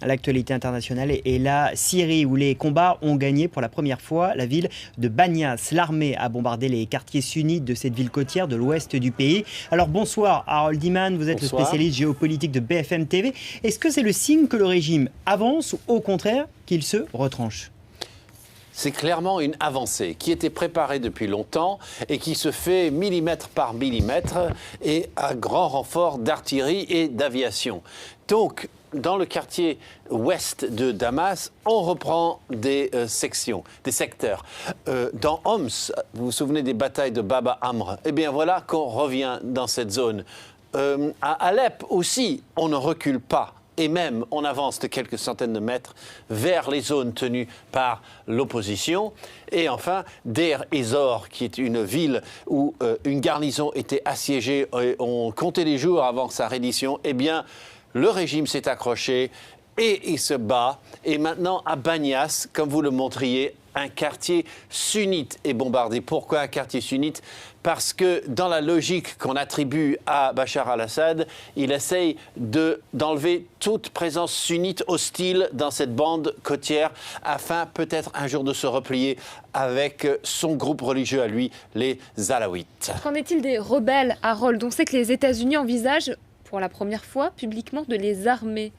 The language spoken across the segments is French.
L'actualité internationale est la Syrie où les combats ont gagné pour la première fois la ville de Banias. L'armée a bombardé les quartiers sunnites de cette ville côtière de l'ouest du pays. Alors bonsoir Harold Iman, vous êtes le spécialiste géopolitique de BFM TV. Est-ce que c'est le signe que le régime avance ou au contraire qu'il se retranche ? C'est clairement une avancée qui était préparée depuis longtemps et qui se fait millimètre par millimètre et à grand renfort d'artillerie et d'aviation. Donc, dans le quartier ouest de Damas, on reprend des sections, des secteurs. Dans Homs, vous vous souvenez des batailles de Baba Amr? Eh bien voilà qu'on revient dans cette zone. À Alep aussi, on ne recule pas. Et même, on avance de quelques centaines de mètres vers les zones tenues par l'opposition. Et enfin, Deir ez-Zor, qui est une ville où une garnison était assiégée, et on comptait les jours avant sa reddition, eh bien, le régime s'est accroché et il se bat. Et maintenant, à Banias, comme vous le montriez, un quartier sunnite est bombardé. Pourquoi un quartier sunnite? Parce que dans la logique qu'on attribue à Bachar al-Assad, il essaye d'enlever toute présence sunnite hostile dans cette bande côtière afin peut-être un jour de se replier avec son groupe religieux à lui, les Alaouites. Qu'en est-il des rebelles, Harold? On sait que les États-Unis envisagent pour la première fois publiquement de les armer.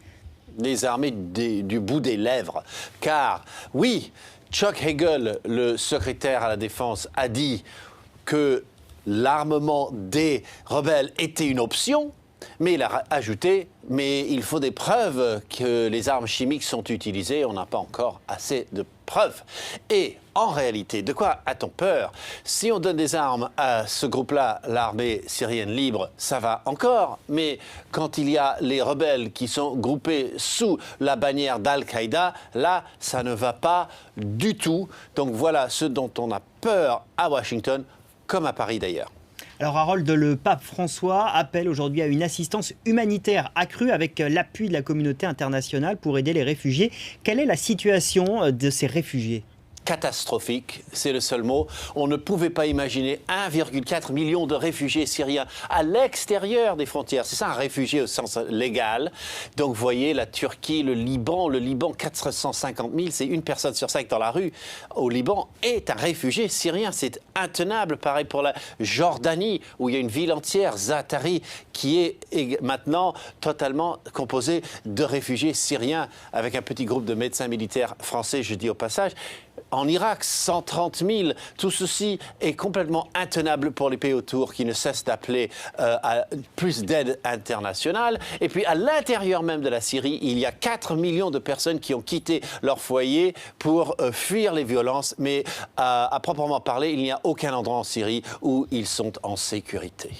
Les armer du bout des lèvres. Car, oui, Chuck Hagel, le secrétaire à la Défense, a dit que l'armement des rebelles était une option, mais il a ajouté « mais il faut des preuves que les armes chimiques sont utilisées, on n'a pas encore assez de preuves ». Et en réalité, de quoi a-t-on peur? Si on donne des armes à ce groupe-là, l'armée syrienne libre, ça va encore, mais quand il y a les rebelles qui sont groupés sous la bannière d'Al-Qaïda, là, ça ne va pas du tout. Donc voilà ce dont on a peur à Washington, comme à Paris d'ailleurs. Alors Harold, le pape François appelle aujourd'hui à une assistance humanitaire accrue avec l'appui de la communauté internationale pour aider les réfugiés. Quelle est la situation de ces réfugiés ? Catastrophique, c'est le seul mot. On ne pouvait pas imaginer 1,4 million de réfugiés syriens à l'extérieur des frontières. C'est ça un réfugié au sens légal. Donc vous voyez, la Turquie, le Liban 450 000, c'est une personne sur 5 dans la rue au Liban est un réfugié syrien. C'est intenable. Pareil pour la Jordanie, où il y a une ville entière, Zaatari, qui est maintenant totalement composée de réfugiés syriens, avec un petit groupe de médecins militaires français, je dis au passage. En Irak, 130 000. Tout ceci est complètement intenable pour les pays autour qui ne cessent d'appeler à plus d'aide internationale. Et puis, à l'intérieur même de la Syrie, il y a 4 millions de personnes qui ont quitté leur foyer pour fuir les violences. Mais à proprement parler, il n'y a aucun endroit en Syrie où ils sont en sécurité.